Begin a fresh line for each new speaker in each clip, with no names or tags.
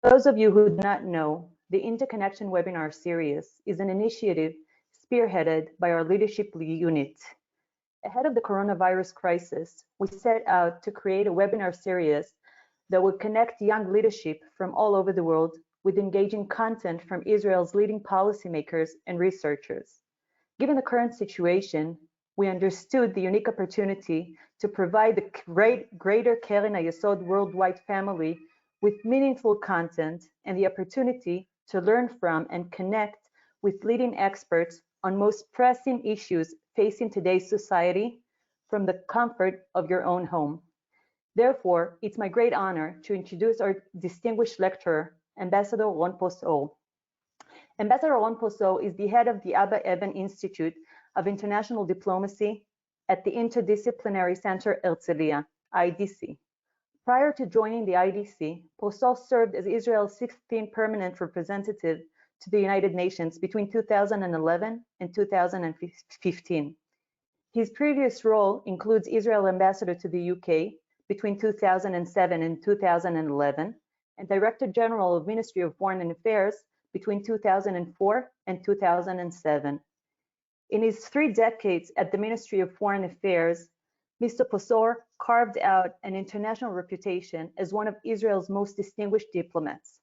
those of you who do not know, the Interconnection webinar series is an initiative spearheaded by our leadership unit. Ahead of the coronavirus crisis, we set out to create a webinar series that would connect young leadership from all over the world with engaging content from Israel's leading policymakers and researchers. Given the current situation, we understood the unique opportunity to provide the greater Keren HaYesod worldwide family with meaningful content and the opportunity to learn from and connect with leading experts on most pressing issues facing today's society from the comfort of your own home. Therefore, it's my great honor to introduce our distinguished lecturer, Ambassador Ron Prosor. Ambassador Ron Prosor is the head of the Abba Eban Institute of International Diplomacy at the Interdisciplinary Center Herzliya, IDC. Prior to joining the IDC, Prosor served as Israel's 16th permanent representative to the United Nations between 2011 and 2015. His previous role includes Israel Ambassador to the UK between 2007 and 2011, and Director General of Ministry of Foreign Affairs between 2004 and 2007. In his 3 decades at the Ministry of Foreign Affairs, Mr. Prosor carved out an international reputation as one of Israel's most distinguished diplomats.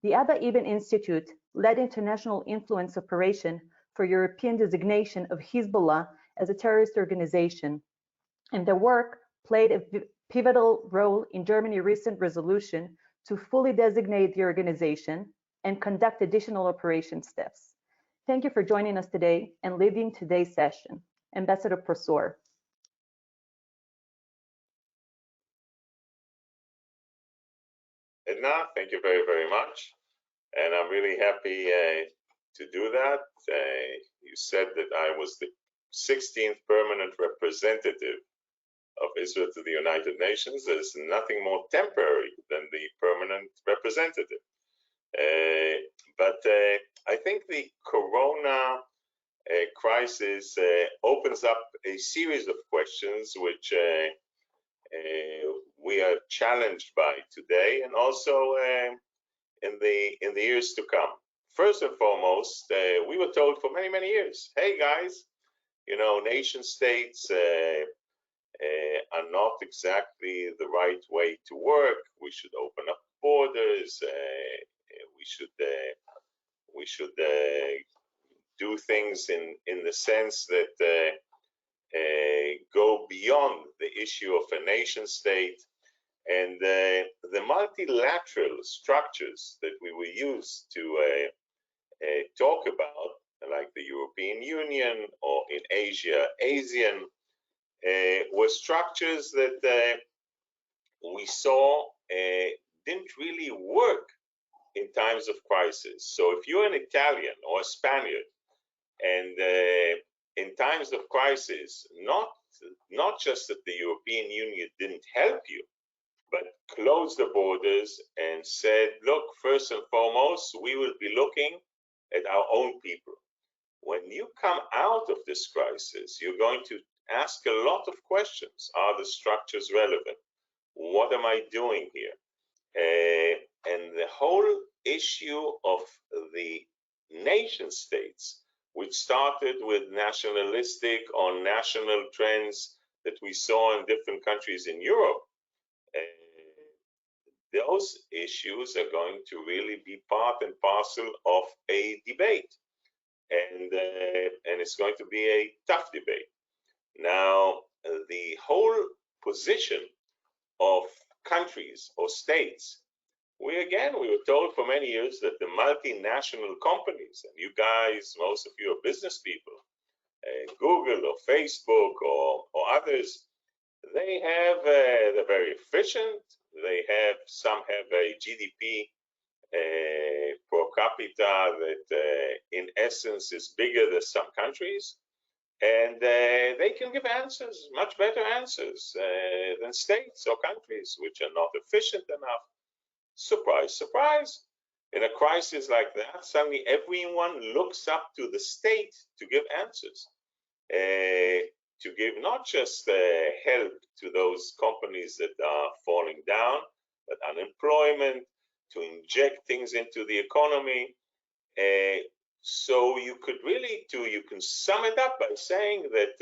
The Abba Eban Institute led international influence operation for European designation of Hezbollah as a terrorist organization, and their work played a pivotal role in Germany's recent resolution to fully designate the organization and conduct additional operation steps. Thank you for joining us today and leading today's session. Ambassador Prosor.
Edna, thank you very, very much. And I'm really happy to do that. You said that I was the 16th permanent representative of Israel to the United Nations. There's nothing more temporary than the permanent representative. But I think the corona crisis opens up a series of questions which we are challenged by today, and also in the years to come. First and foremost, we were told for many, many years, hey guys, you know, nation states are not exactly the right way to work. We should open up borders. We should do things in the sense that go beyond the issue of a nation state, and the multilateral structures that we were used to talk about, like the European Union or in Asia, ASEAN, were structures that we saw didn't really work in times of crisis. So if you're an Italian or a Spaniard, and in times of crisis, not just that the European Union didn't help you, but closed the borders and said, look, first and foremost, we will be looking at our own people. When you come out of this crisis, you're going to ask a lot of questions. Are the structures relevant? What am I doing here? And the whole issue of the nation states, which started with nationalistic or national trends that we saw in different countries in Europe, those issues are going to really be part and parcel of a debate. And it's going to be a tough debate. Now, the whole position of countries or states, we were told for many years that the multinational companies, and you guys, most of you are business people, Google or Facebook or others, they're very efficient. Some have a GDP per capita that in essence is bigger than some countries, and they can give answers, much better answers than states or countries which are not efficient enough. Surprise, surprise. In a crisis like that, suddenly everyone looks up to the state to give answers, to give not just help to those companies that are falling down, but unemployment, to inject things into the economy. So you can sum it up by saying that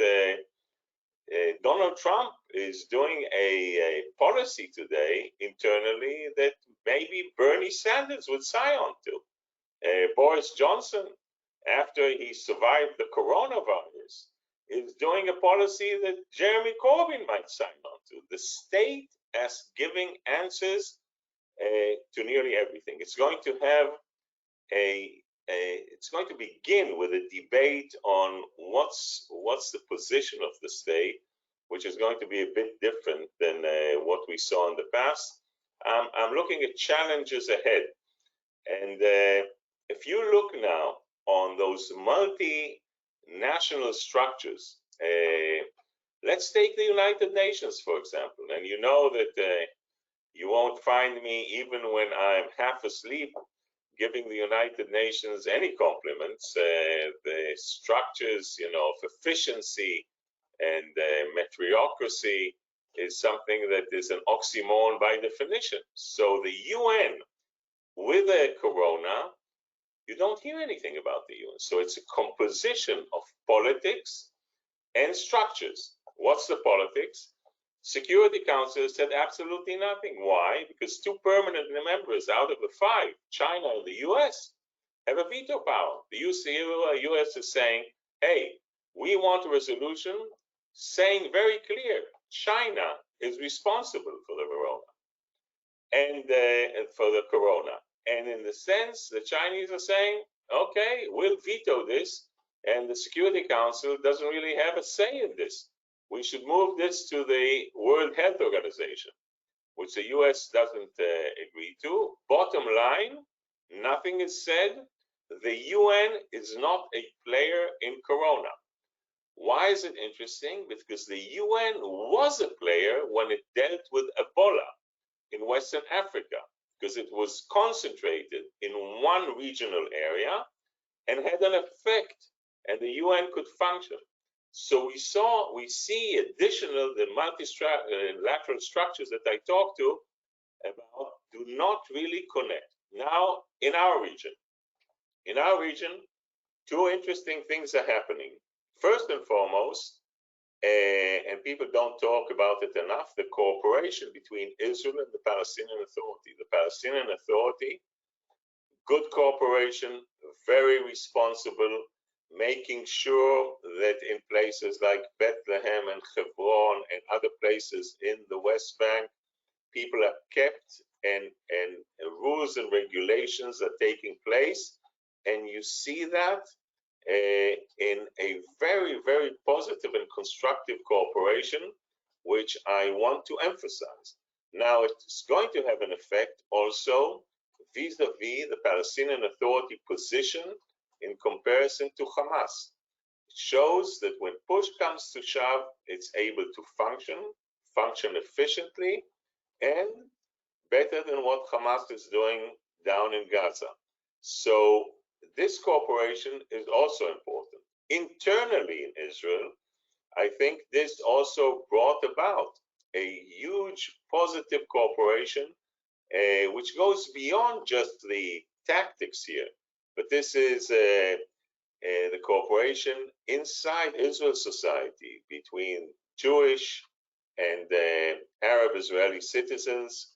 Donald Trump is doing a policy today internally that maybe Bernie Sanders would sign on to. Boris Johnson, after he survived the coronavirus, is doing a policy that Jeremy Corbyn might sign on to. The state is giving answers to nearly everything. It's going to have it's going to begin with a debate on what's the position of the state, which is going to be a bit different than what we saw in the past. I'm looking at challenges ahead, and if you look now on those multinational structures, let's take the United Nations, for example, and you know that you won't find me, even when I'm half asleep, giving the United Nations any compliments. The structures, of efficiency and meritocracy is something that is an oxymoron by definition. So the UN, with a corona, you don't hear anything about the UN. So it's a composition of politics and structures. What's the politics? Security Council said absolutely nothing. Why? Because 2 permanent members out of the 5, China and the US, have a veto power. The US is saying, hey, we want a resolution saying very clear, China is responsible for the corona. And in the sense, the Chinese are saying, okay, we'll veto this, and the Security Council doesn't really have a say in this. We should move this to the World Health Organization, which the US doesn't agree to. Bottom line, nothing is said. The UN is not a player in corona. Why is it interesting? Because the UN was a player when it dealt with Ebola in Western Africa, because it was concentrated in one regional area and had an effect, and the UN could function. So we see the multilateral structures that I talked to about do not really connect. Now, in our region, 2 interesting things are happening. First and foremost, and people don't talk about it enough, the cooperation between Israel and the Palestinian Authority. The Palestinian Authority, good cooperation, very responsible, making sure that in places like Bethlehem and Hebron and other places in the West Bank, people are kept and rules and regulations are taking place. And you see that in a very, very positive and constructive cooperation, which I want to emphasize. Now, it's going to have an effect also vis-a-vis the Palestinian Authority position in comparison to Hamas. It shows that when push comes to shove, it's able to function efficiently, and better than what Hamas is doing down in Gaza. So this cooperation is also important. Internally in Israel, I think this also brought about a huge positive cooperation, which goes beyond just the tactics here. But this is the cooperation inside Israel society between Jewish and Arab-Israeli citizens,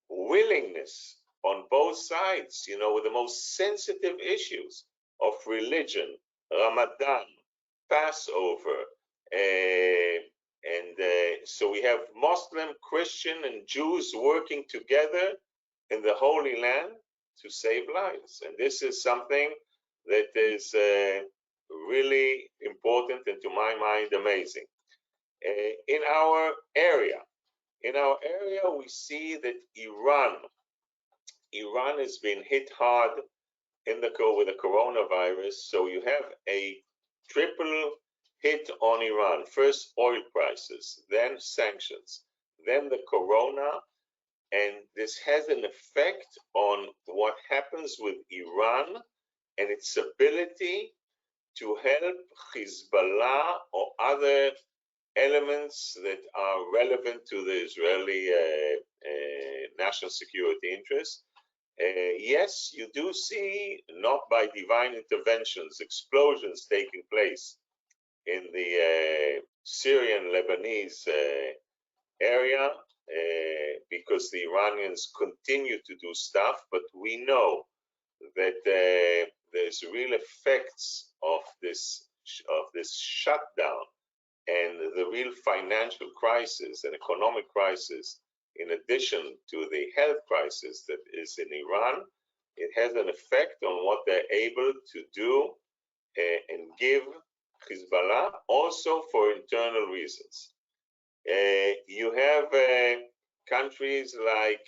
willingness on both sides, with the most sensitive issues of religion, Ramadan, Passover, so we have Muslim, Christian, and Jews working together in the Holy Land to save lives. And this is something that is really important and, to my mind, amazing. In our area, we see that Iran has been hit hard with the coronavirus. So you have a triple hit on Iran. First, oil prices, then sanctions, then the corona. And this has an effect on what happens with Iran and its ability to help Hezbollah or other elements that are relevant to the Israeli national security interests. Yes, you do see, not by divine interventions, explosions taking place in the Syrian-Lebanese area, because the Iranians continue to do stuff, but we know that there's real effects of this shutdown and the real financial crisis and economic crisis, in addition to the health crisis that is in Iran. It has an effect on what they're able to do and give Hezbollah, also for internal reasons. You have countries like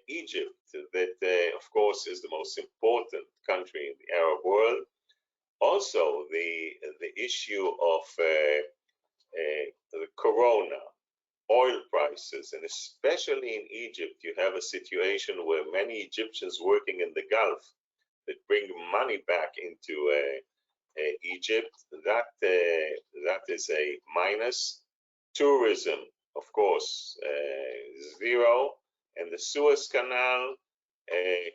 Egypt, that of course is the most important country in the Arab world. Also, the issue of the corona, oil prices, and especially in Egypt, you have a situation where many Egyptians working in the Gulf that bring money back into Egypt. That is a minus. Tourism, of course, zero, and the Suez Canal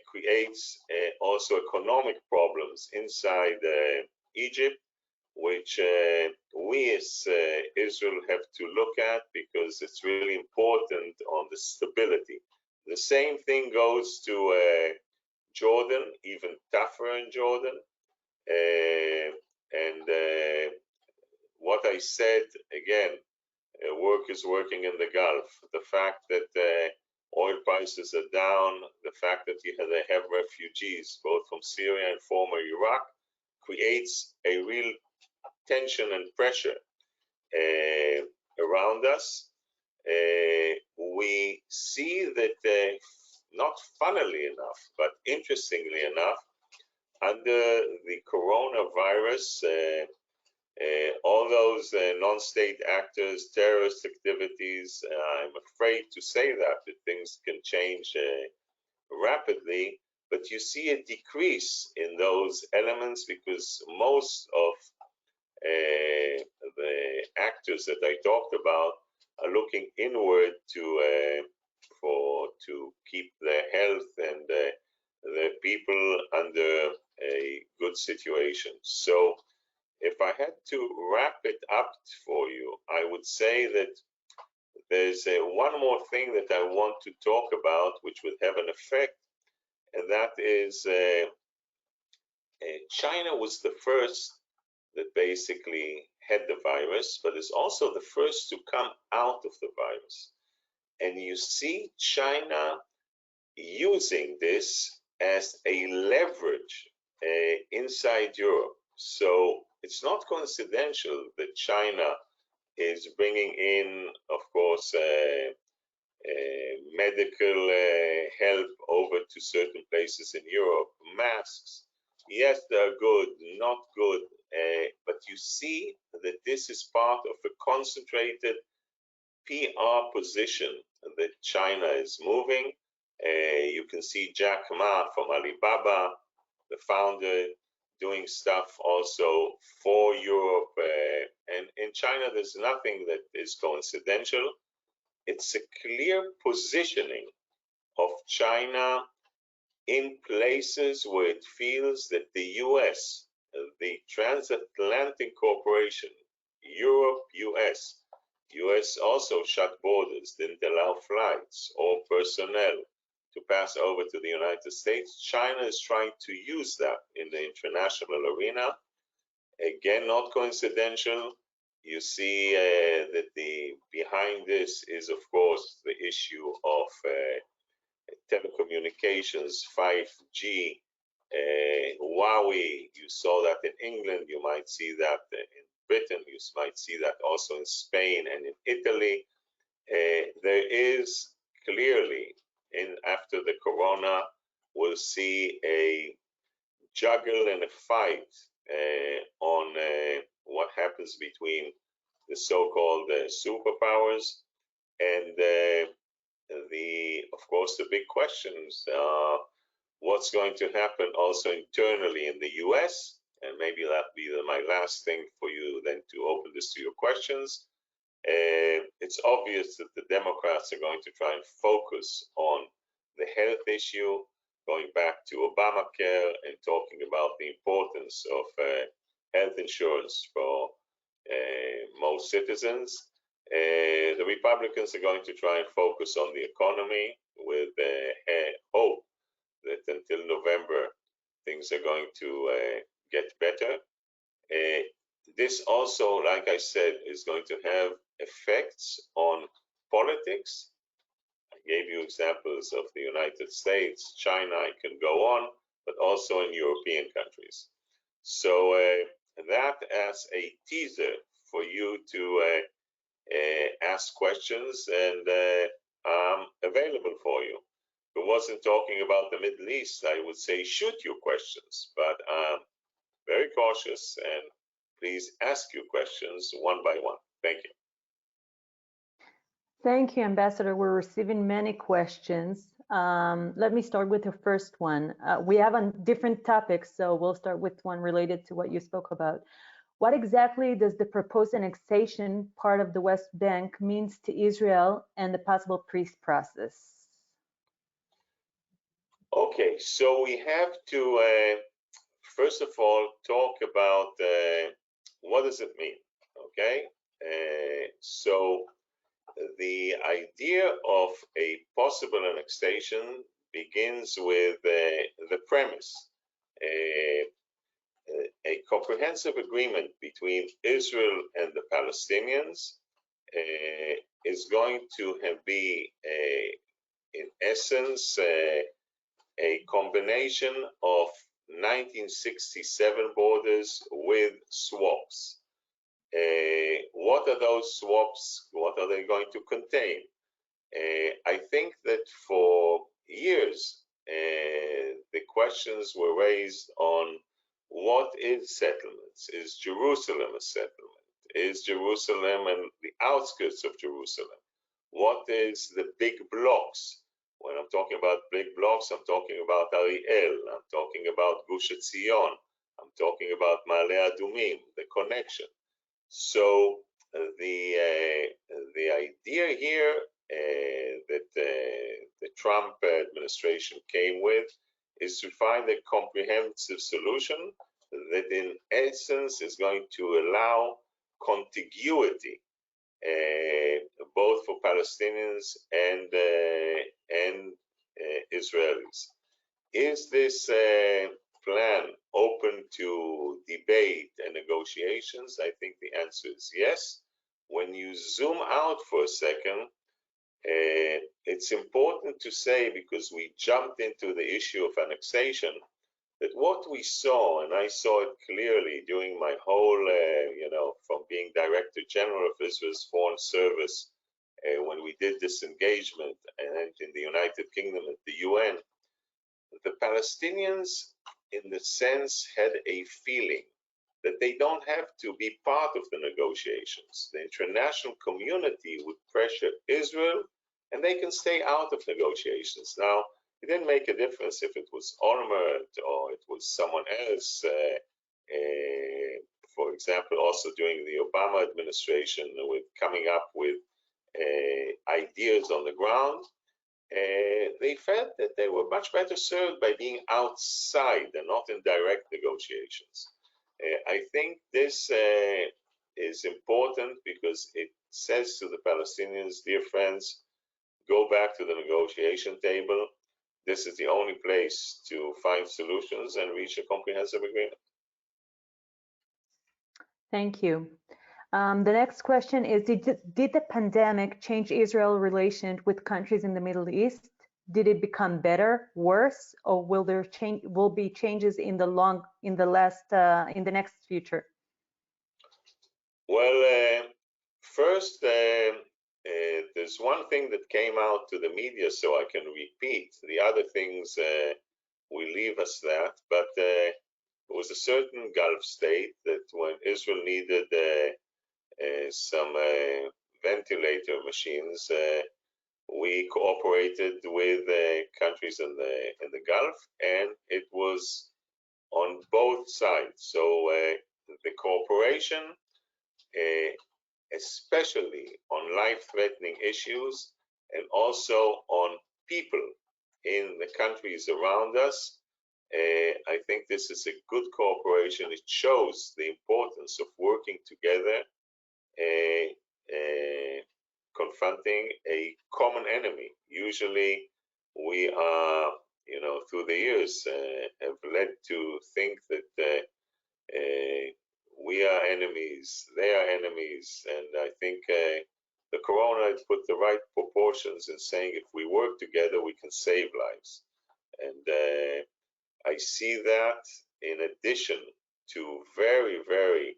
creates also economic problems inside Egypt, which we as Israel have to look at, because it's really important on the stability. The same thing goes to Jordan, even tougher in Jordan. And what I said, again, workers working in the Gulf, the fact that oil prices are down, the fact that they have refugees, both from Syria and former Iraq, creates a real tension and pressure around us. We see that, not funnily enough, but interestingly enough, under the coronavirus, all those non-state actors, terrorist activities, I'm afraid to say that things can change rapidly, but you see a decrease in those elements, because most of the actors that I talked about are looking inward to keep their health and the people under a good situation. So if I had to wrap it up for you, I would say that there's one more thing that I want to talk about, which would have an effect, and that is China was the first that basically had the virus, but is also the first to come out of the virus. And you see China using this as a leverage inside Europe. So it's not coincidental that China is bringing in, of course, medical help over to certain places in Europe. Masks, yes, they're good, not good, but you see that this is part of a concentrated PR position that China is moving. You can see Jack Ma from Alibaba, the founder, doing stuff also for Europe. And in China, there's nothing that is coincidental. It's a clear positioning of China in places where it feels that the US, the transatlantic cooperation, Europe, US also shut borders, didn't allow flights or personnel to pass over to the United States. China is trying to use that in the international arena. Again, not coincidental. You see that behind this is, of course, the issue of telecommunications, 5G, Huawei. You saw that in England. You might see that in Britain. You might see that also in Spain and in Italy. There is clearly, after the corona, we'll see a juggle and a fight on what happens between the so-called superpowers, and of course, the big questions: what's going to happen also internally in the U.S. And maybe that'll be my last thing for you, then, to open this to your questions. it's obvious that the Democrats are going to try and focus on the health issue, going back to Obamacare and talking about the importance of health insurance for most citizens. The Republicans are going to try and focus on the economy with hope that until November things are going to get better. This also, like I said, is going to have effects on politics. I gave you examples of the United States, China, I can go on, but also in European countries. So that as a teaser for you to ask questions, and I'm available for you. If it wasn't talking about the Middle East, I would say shoot your questions, but I'm very cautious, and please ask your questions one by one. Thank you.
Thank you, Ambassador. We're receiving many questions. Let me start with the first one. We have on different topics, so we'll start with one related to what you spoke about. What exactly does the proposed annexation part of the West Bank means to Israel and the possible peace process?
Okay, so we have to, first of all, talk about what does it mean, okay? So the idea of a possible annexation begins with the premise. A comprehensive agreement between Israel and the Palestinians is going to be, in essence, a combination of 1967 borders with swaps. What are those swaps? What are they going to contain? I think that for years, the questions were raised on what is settlements? Is Jerusalem a settlement? Is Jerusalem and the outskirts of Jerusalem? What is the big blocks? When I'm talking about big blocks, I'm talking about Ariel, I'm talking about Gush Etzion, I'm talking about Ma'ale Adumim, the connection. So the idea here that the Trump administration came with is to find a comprehensive solution that in essence is going to allow contiguity both for Palestinians and Israelis. Is this plan open to debate and negotiations? I think the answer is yes. When you zoom out for a second, it's important to say, because we jumped into the issue of annexation, that what we saw, and I saw it clearly during my whole, from being Director General of Israel's Foreign Service, when we did this engagement and in the United Kingdom at the UN, the Palestinians, in the sense, had a feeling that they don't have to be part of the negotiations. The international community would pressure Israel, and they can stay out of negotiations. Now, it didn't make a difference if it was Olmert or it was someone else. For example, also during the Obama administration, with coming up with ideas on the ground, they felt that they were much better served by being outside and not in direct negotiations. I think this is important because it says to the Palestinians, dear friends, go back to the negotiation table. This is the only place to find solutions and reach a comprehensive agreement.
Thank you. The next question is, did the pandemic change Israel's relation with countries in the Middle East? Did it become better, worse, or will there be changes in the next future?
Well, first, there's one thing that came out to the media, so I can repeat. The other things we leave us that, but there was a certain Gulf state that when Israel needed some ventilator machines, we cooperated with countries in the Gulf, and it was on both sides. So the cooperation especially on life-threatening issues and also on people in the countries around us. I think this is a good cooperation. It shows the importance of working together, confronting a common enemy. Usually we are, through the years have led to think that we are enemies, they are enemies, and I think the corona has put the right proportions in saying if we work together, we can save lives. And I see that in addition to very, very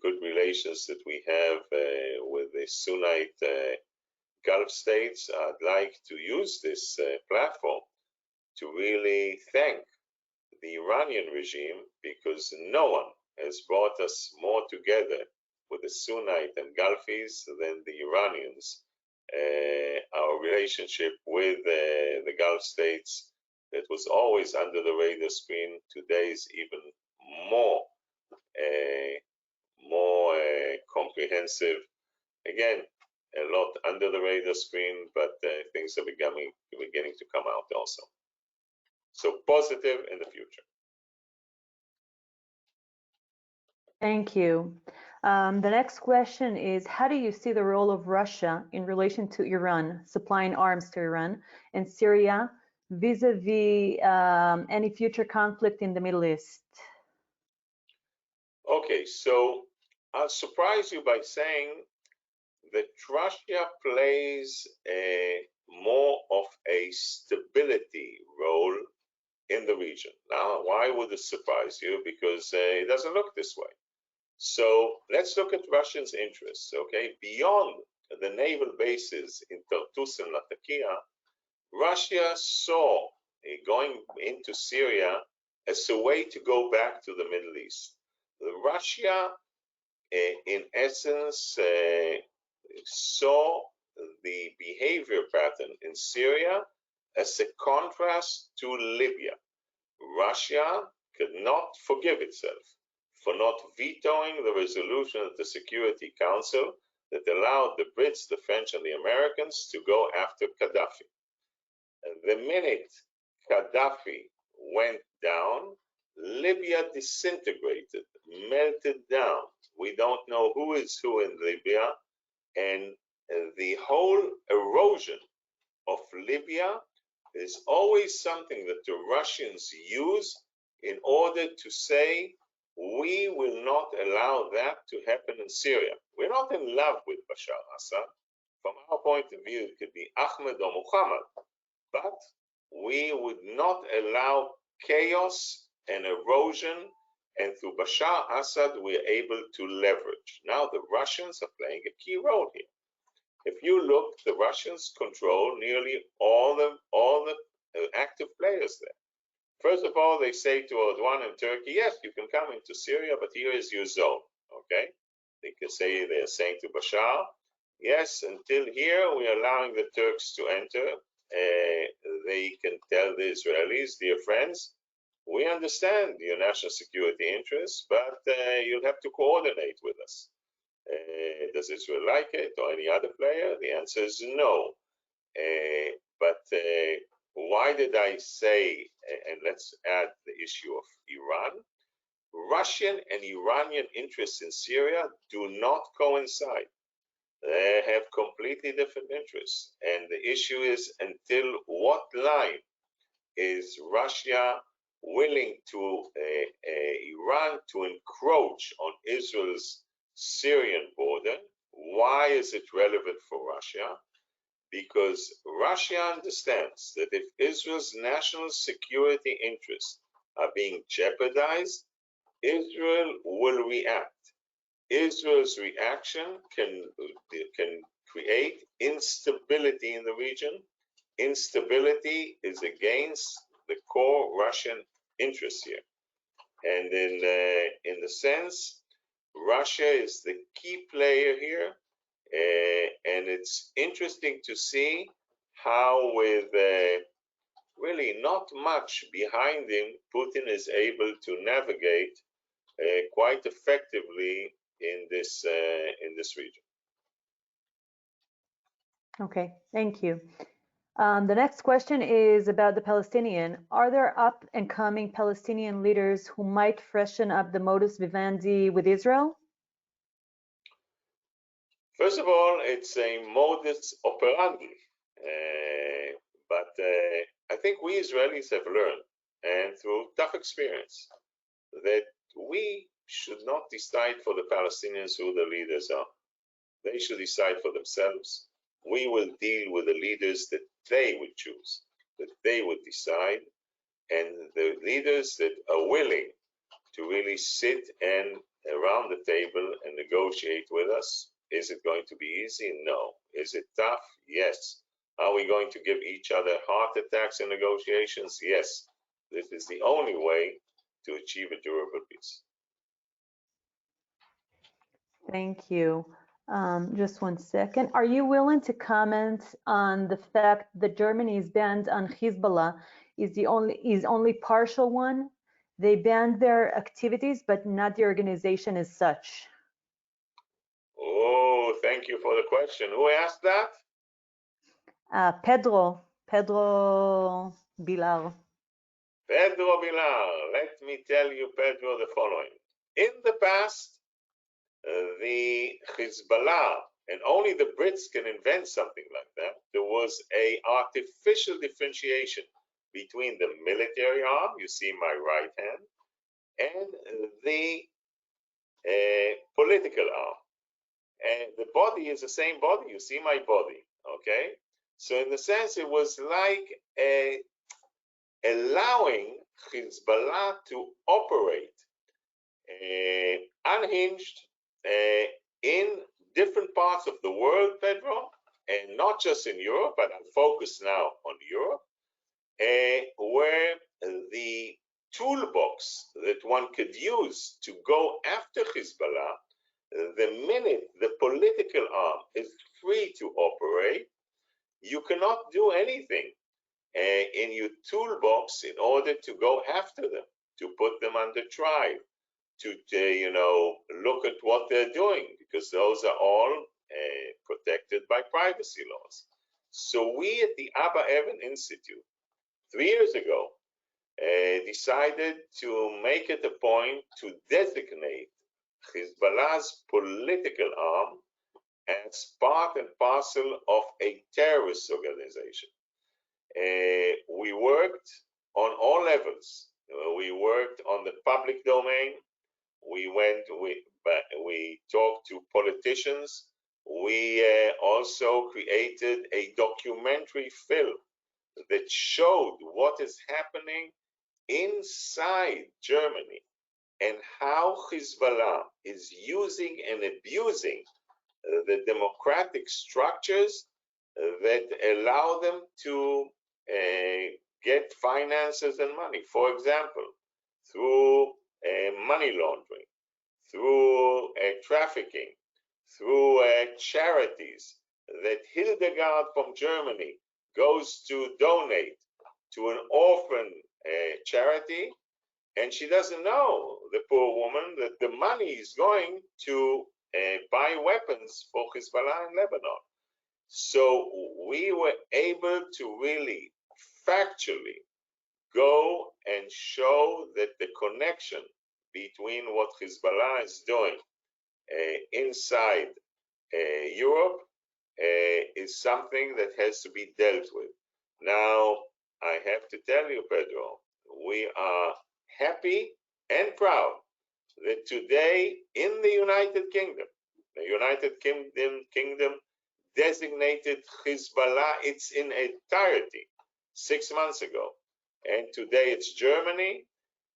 good relations that we have with the Sunnite Gulf states. I'd like to use this platform to really thank the Iranian regime, because no one has brought us more together with the Sunnite and Gulfis than the Iranians. Our relationship with the Gulf states that was always under the radar screen today is even more comprehensive. Again, a lot under the radar screen, but things are beginning to come out also. So positive in the future.
Thank you. The next question is, how do you see the role of Russia in relation to Iran, supplying arms to Iran, and Syria vis-a-vis any future conflict in the Middle East?
Okay, so I'll surprise you by saying that Russia plays more of a stability role in the region. Now, why would it surprise you? Because it doesn't look this way. So let's look at Russia's interests, okay? Beyond the naval bases in Tartus and Latakia, Russia saw going into Syria as a way to go back to the Middle East. Russia, in essence, saw the behavior pattern in Syria as a contrast to Libya. Russia could not forgive itself for not vetoing the resolution of the Security Council that allowed the Brits, the French, and the Americans to go after Gaddafi. And the minute Gaddafi went down, Libya disintegrated, melted down. We don't know who is who in Libya, and the whole erosion of Libya is always something that the Russians use in order to say, we will not allow that to happen in Syria. We're not in love with Bashar Assad. From our point of view, it could be Ahmed or Muhammad, but we would not allow chaos and erosion, and through Bashar Assad, we're able to leverage. Now, the Russians are playing a key role here. If you look, the Russians control nearly all the active players there. First of all, they say to Erdogan and Turkey, yes, you can come into Syria, but here is your zone, okay? They're saying to Bashar, yes, until here, we're allowing the Turks to enter. They can tell the Israelis, dear friends, we understand your national security interests, but you'll have to coordinate with us. Does Israel like it or any other player? The answer is no. But why did I say, and let's add the issue of Iran, Russian and Iranian interests in Syria do not coincide. They have completely different interests. And the issue is, until what line is Russia willing to Iran to encroach on Israel's Syrian border? Why is it relevant for Russia? Because Russia understands that if Israel's national security interests are being jeopardized, Israel will react. Israel's reaction can create instability in the region. Instability is against the core Russian interests here. And in the sense, Russia is the key player here. And it's interesting to see how, with really not much behind him, Putin is able to navigate quite effectively in this region.
Okay, thank you. The next question is about the Palestinian. Are there up and coming Palestinian leaders who might freshen up the modus vivendi with Israel?
First of all, it's a modus operandi, but I think we Israelis have learned, and through tough experience, that we should not decide for the Palestinians who the leaders are. They should decide for themselves. We will deal with the leaders that they would choose, that they would decide, and the leaders that are willing to really sit and around the table and negotiate with us. Is it going to be easy? No. Is it tough? Yes. Are we going to give each other heart attacks in negotiations? Yes. This is the only way to achieve a durable peace.
Thank you. Just one second. Are you willing to comment on the fact that Germany's ban on Hezbollah is only partial one? They banned their activities, but not the organization as such.
Oh, thank you for the question. Who asked that?
Pedro Bilar.
Pedro Bilar. Let me tell you, Pedro, the following. In the past, the Hezbollah, and only the Brits can invent something like that, there was a artificial differentiation between the military arm, you see my right hand, and the political arm. And the body is the same body, you see my body, okay? So in the sense, it was like allowing Hezbollah to operate unhinged in different parts of the world, Pedro, and not just in Europe, but I'll focus now on Europe, where the toolbox that one could use to go after Hezbollah, the minute the political arm is free to operate, you cannot do anything in your toolbox in order to go after them, to put them under trial, to look at what they're doing, because those are all protected by privacy laws. So we at the Abba Eban Institute 3 years ago decided to make it a point to designate Hezbollah's political arm as part and parcel of a terrorist organization. We worked on all levels. We worked on the public domain. We talked to politicians. We also created a documentary film that showed what is happening inside Germany and how Hezbollah is using and abusing the democratic structures that allow them to get finances and money. For example, through money laundering, through trafficking, through charities that Hildegard from Germany goes to donate to an orphan charity, and she doesn't know, the poor woman, that the money is going to buy weapons for Hezbollah in Lebanon. So we were able to really factually go and show that the connection between what Hezbollah is doing inside Europe is something that has to be dealt with. Now, I have to tell you, Pedro, we are happy and proud that today in the United Kingdom designated Hezbollah its in entirety 6 months ago. And today it's Germany,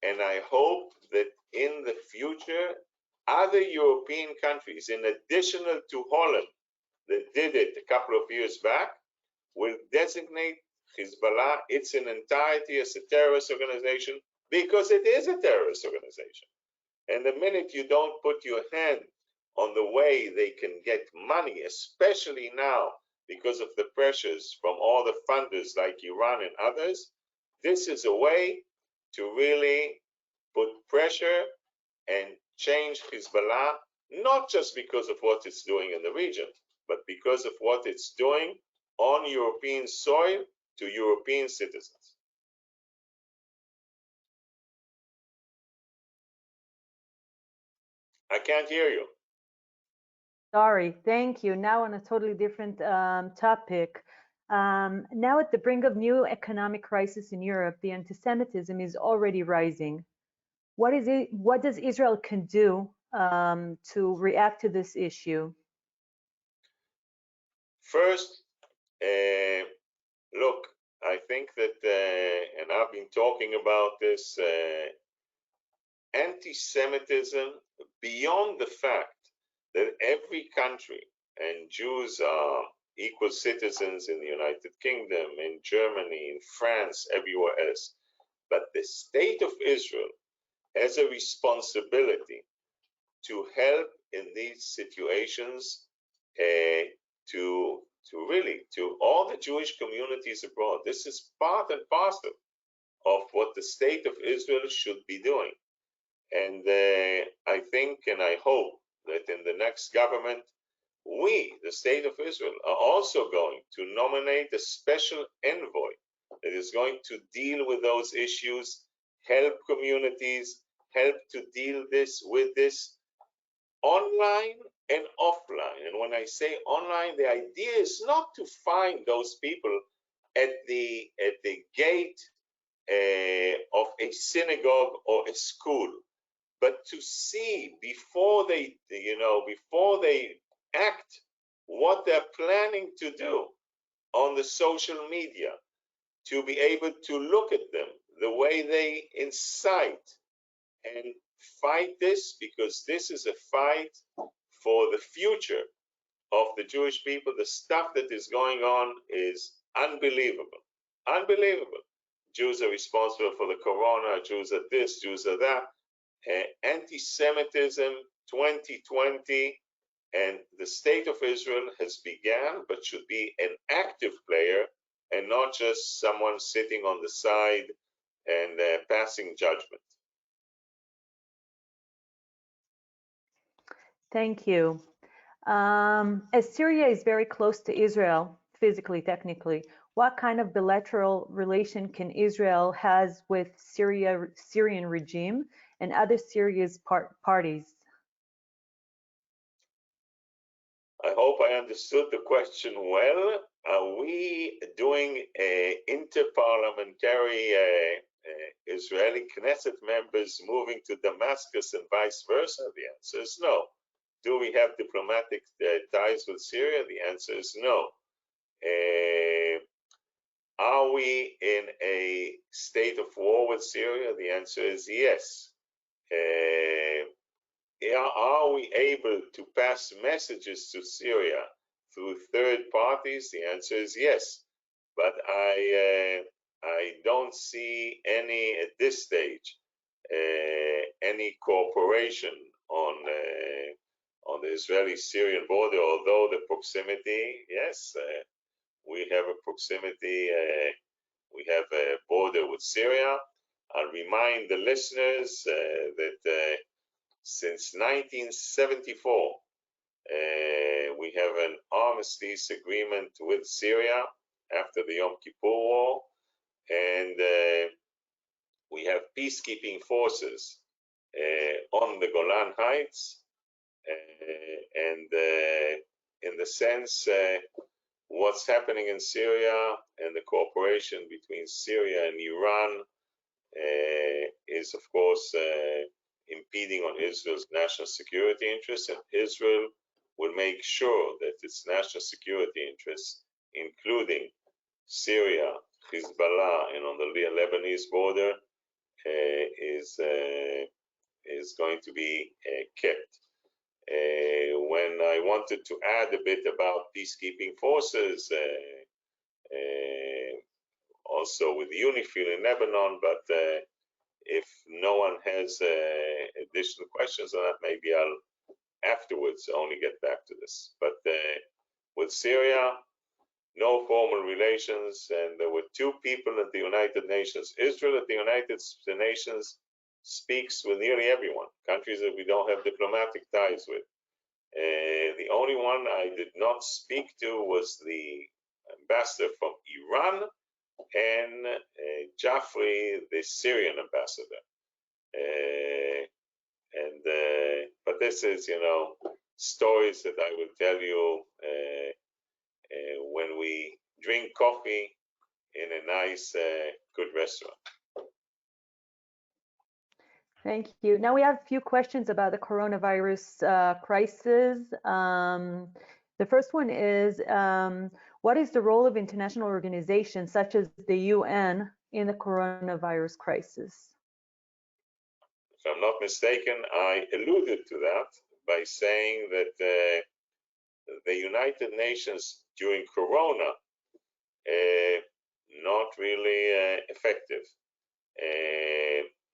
and I hope that in the future, other European countries, in addition to Holland, that did it a couple of years back, will designate Hezbollah its in entirety as a terrorist organization, because it is a terrorist organization. And the minute you don't put your hand on the way they can get money, especially now because of the pressures from all the funders like Iran and others, this is a way to really put pressure and change Hezbollah not just because of what it's doing in the region, but because of what it's doing on European soil to European citizens. I can't hear you.
Sorry, thank you. Now on a totally different topic. Now at the brink of new economic crisis in Europe, the anti-Semitism is already rising. What does Israel can do to react to this issue?
First, look, I think that, and I've been talking about this, anti-Semitism, beyond the fact that every country, and Jews are equal citizens in the United Kingdom, in Germany, in France, everywhere else, but the state of Israel has a responsibility to help in these situations, to all the Jewish communities abroad. This is part and parcel of what the state of Israel should be doing. And I think and I hope that in the next government, we, the state of Israel, are also going to nominate a special envoy that is going to deal with those issues, help communities, help to deal with this online and offline. And when I say online, the idea is not to find those people at the gate of a synagogue or a school, but to see before they act what they're planning to do on the social media, to be able to look at them, the way they incite, and fight this, because this is a fight for the future of the Jewish people. The stuff that is going on is unbelievable. Unbelievable. Jews are responsible for the corona, Jews are this, Jews are that. Anti-Semitism 2020, and the state of Israel has begun, but should be an active player and not just someone sitting on the side and passing judgment.
Thank you. As Syria is very close to Israel, physically, technically, what kind of bilateral relation can Israel has with Syrian regime and other Syria's parties?
I hope I understood the question well. Are we doing interparliamentary Israeli Knesset members moving to Damascus and vice versa? The answer is no. Do we have diplomatic ties with Syria? The answer is no. Are we in a state of war with Syria? The answer is yes. Are we able to pass messages to Syria through third parties? The answer is yes. But I don't see any, at this stage, any cooperation on the Israeli-Syrian border, although the proximity, yes, we have a proximity, we have a border with Syria. I'll remind the listeners that since 1974, we have an armistice agreement with Syria after the Yom Kippur War, and we have peacekeeping forces on the Golan Heights, and in the sense, what's happening in Syria and the cooperation between Syria and Iran is, of course, impeding on Israel's national security interests, and Israel will make sure that its national security interests, including Syria, Hezbollah, and on the Lebanese border, is going to be kept. When I wanted to add a bit about peacekeeping forces, also with UNIFIL in Lebanon, but if no one has additional questions on that, maybe I'll afterwards only get back to this. But with Syria, no formal relations, and there were two people at the United Nations. Israel at the United Nations speaks with nearly everyone, countries that we don't have diplomatic ties with. The only one I did not speak to was the ambassador from Iran and Jaffrey, the Syrian ambassador. But this is, stories that I will tell you when we drink coffee in a nice, good restaurant.
Thank you. Now we have a few questions about the coronavirus crisis. The first one is, what is the role of international organizations such as the UN in the coronavirus crisis?
If I'm not mistaken, I alluded to that by saying that the United Nations during Corona not really effective.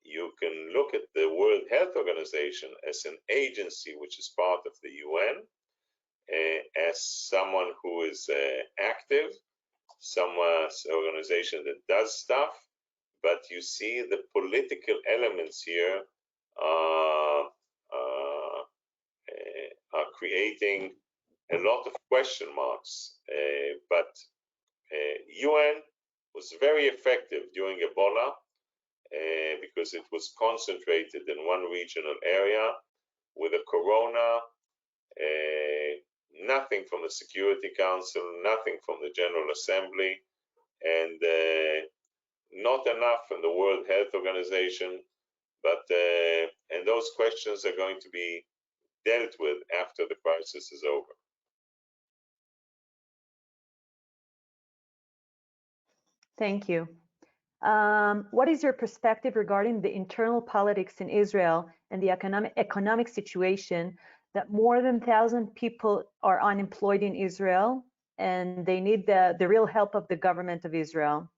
You can look at the World Health Organization as an agency which is part of the UN, as someone who is active, some organization that does stuff, but you see the political elements here are creating a lot of question marks. But UN was very effective during Ebola because it was concentrated in one regional area. With a Corona, nothing from the Security Council, nothing from the General Assembly, and not enough from the World Health Organization. But and those questions are going to be dealt with after the crisis is over.
Thank you. What is your perspective regarding the internal politics in Israel and the economic situation that more than 1,000 people are unemployed in Israel and they need the real help of the government of Israel?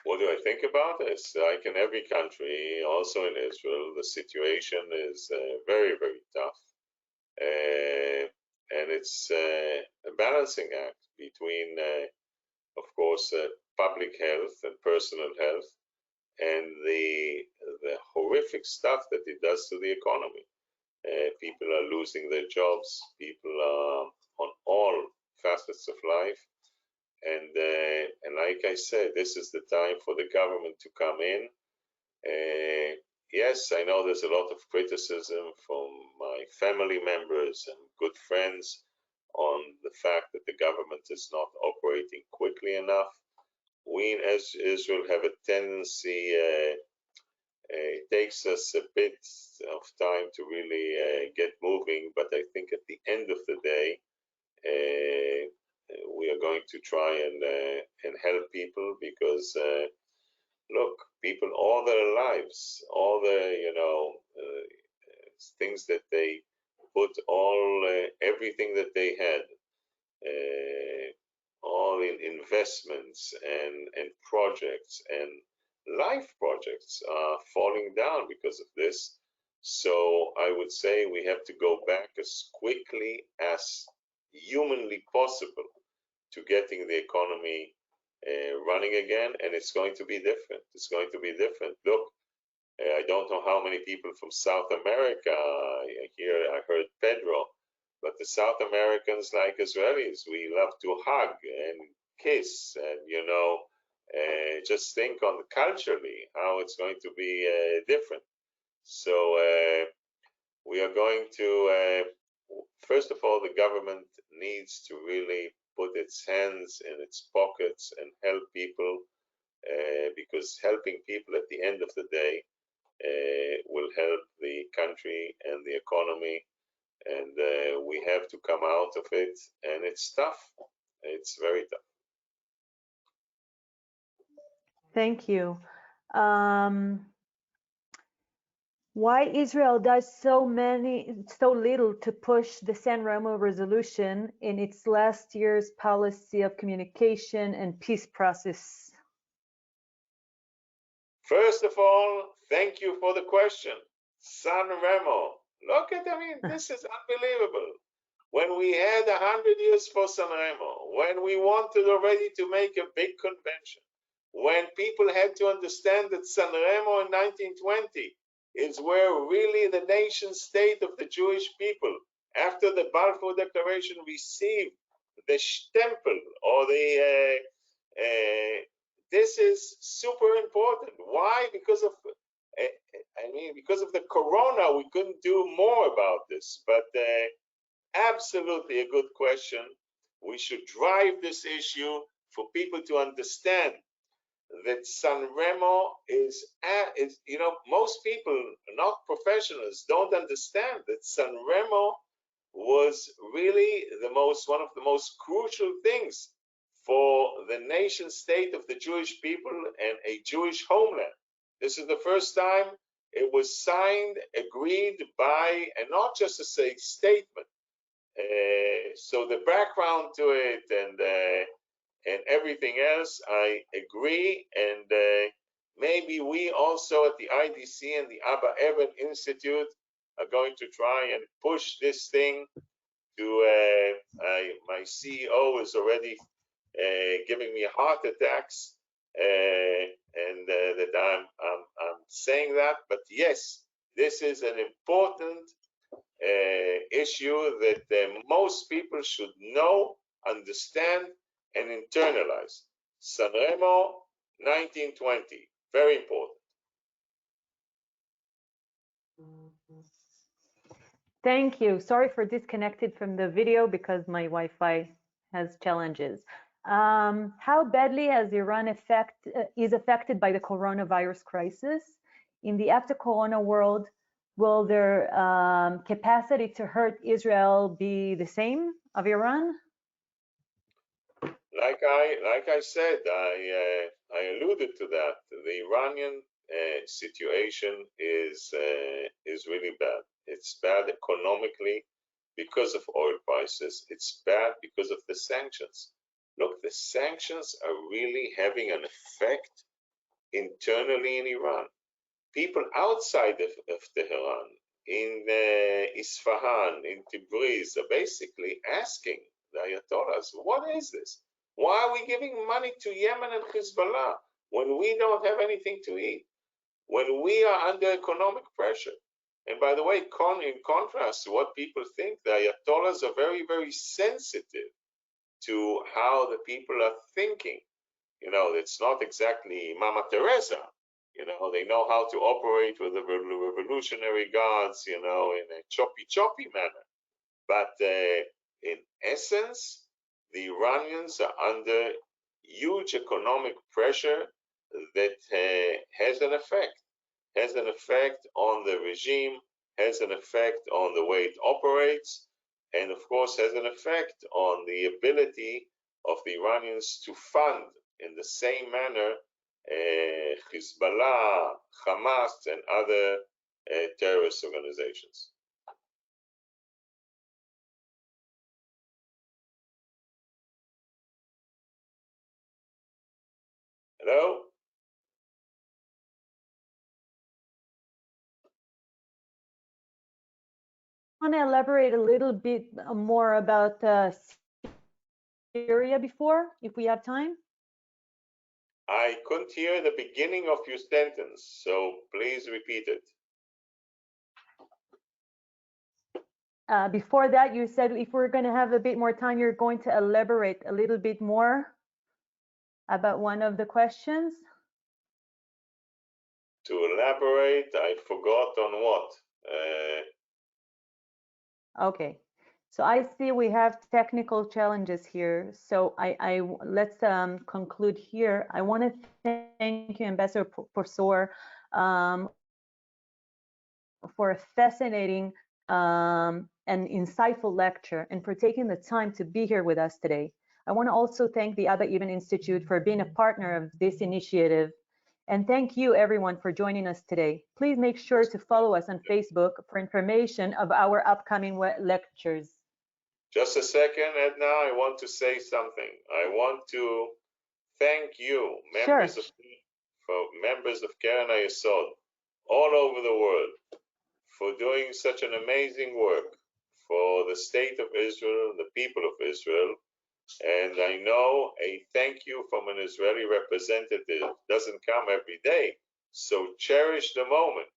What do I think about this? Like in every country, also in Israel, the situation is very, very tough. And it's a balancing act between, of course, public health and personal health and the horrific stuff that it does to the economy. People are losing their jobs. People are on all facets of life. And like I said, this is the time for the government to come in. Yes, I know there's a lot of criticism from my family members and good friends on the fact that the government is not operating quickly enough. We as Israel have a tendency, it takes us a bit of time to really get moving, but I think at the end of the day, we are going to try and help people because look, people all their lives, all the things that they put everything that they had, all in investments and projects and life projects are falling down because of this. So I would say we have to go back as quickly as humanly possible to getting the economy running again, and it's going to be different. It's going to be different. Look, I don't know how many people from South America here. I heard Pedro, but the South Americans, like Israelis, we love to hug and kiss, and just think on culturally how it's going to be different. So we are going to, first of all, the government needs to really put its hands in its pockets and help people, because helping people at the end of the day will help the country and the economy, and we have to come out of it, and it's tough. It's very tough.
Thank you. Why Israel does so little to push the San Remo resolution in its last year's policy of communication and peace process?
First of all, thank you for the question. San Remo. Look at, this is unbelievable. When we had 100 years for San Remo, when we wanted already to make a big convention, when people had to understand that San Remo in 1920 is where really the nation state of the Jewish people, after the Balfour Declaration, received the stempel or the this is super important. Why? Because of because of the corona, we couldn't do more about this. But absolutely a good question. We should drive this issue for people to understand that San Remo is, most people, not professionals, don't understand that San Remo was really one of the most crucial things for the nation state of the Jewish people and a Jewish homeland. This is the first time it was signed, agreed by, and not just a statement. So the background to it and everything else, I agree. And maybe we also at the IDC and the Abba Eban Institute are going to try and push this thing to, my CEO is already giving me heart attacks, and that I'm saying that. But yes, this is an important issue that most people should know, understand, and internalize. Sanremo, 1920, very important.
Thank you. Sorry for disconnected from the video because my Wi-Fi has challenges. How badly has Iran is affected by the coronavirus crisis? In the after-corona world, will their capacity to hurt Israel be the same of Iran?
Like I said, I alluded to that. The Iranian situation is really bad. It's bad economically because of oil prices. It's bad because of the sanctions. Look, the sanctions are really having an effect internally in Iran. People outside of Tehran, in Isfahan, in Tabriz, are basically asking the Ayatollahs, what is this? Why are we giving money to Yemen and Hezbollah when we don't have anything to eat? When we are under economic pressure? And by the way, in contrast to what people think, the Ayatollahs are very, very sensitive to how the people are thinking. It's not exactly Mama Teresa. They know how to operate with the revolutionary guards, in a choppy manner. But in essence, the Iranians are under huge economic pressure that has an effect on the regime, has an effect on the way it operates, and of course has an effect on the ability of the Iranians to fund in the same manner Hezbollah, Hamas, and other terrorist organizations. Hello?
I want to elaborate a little bit more about Syria before, if we have time.
I couldn't hear the beginning of your sentence, so please repeat it.
Before that, you said if we're going to have a bit more time, you're going to elaborate a little bit more about one of the questions.
To elaborate, I forgot on what.
Okay, so I see we have technical challenges here. So let's conclude here. I want to thank you, Ambassador Prosor, for a fascinating and insightful lecture and for taking the time to be here with us today. I want to also thank the Abba Eban Institute for being a partner of this initiative. And thank you everyone for joining us today. Please make sure to follow us on Facebook for information of our upcoming lectures.
Just a second, Edna, I want to say something. I want to thank you, members of Keren HaYesod, all over the world, for doing such an amazing work for the state of Israel, the people of Israel. And I know a thank you from an Israeli representative doesn't come every day. So cherish the moment.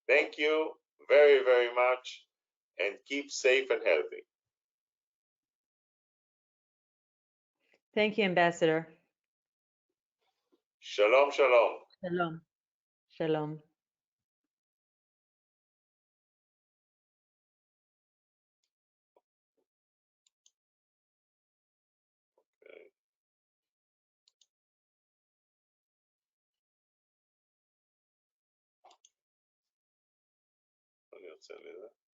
Thank you very, very much, and keep safe and healthy.
Thank you, Ambassador.
Shalom, shalom.
Shalom. Shalom.
אני רוצה לראות.